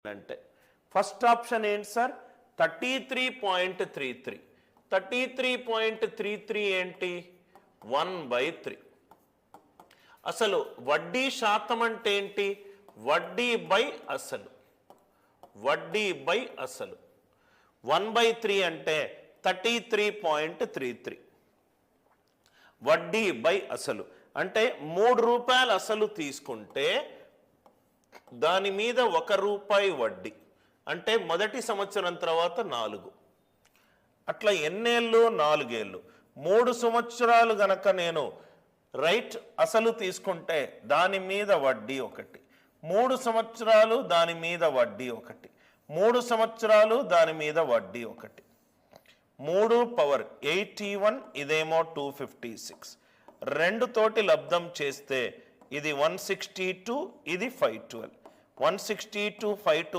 అంటే first option ఏంటి sir? 33.33. 33.33 ఏంటి? 1/3. అసలు వడ్డీ శాతం అంటే ఏంటి? వడ్డీ బై అసలు. వడ్డీ బై అసలు 1/3 అంటే 33.33. వడ్డీ బై అసలు అంటే 3 రూపాయలు అసలు తీసుకుంటే దాని మీద 1 రూపాయి వడ్డీ అంటే మొదటి సంవత్సరం తర్వాత 4. అట్లా ఎన్నేళ్ళు? 4 ఏళ్ళు. 3 సంవత్సరాలు గనక నేను రైట్ అసలు తీసుకుంటే దాని మీద వడ్డీ 1, 3 సంవత్సరాలు దాని మీద వడ్డీ 1, 3 సంవత్సరాలు దాని మీద వడ్డీ 1. 3 పవర్ 81, ఇదేమో 256. 2 తోటి లబ్ధం చేస్తే ఇది 162, ఇది 512. 162, 512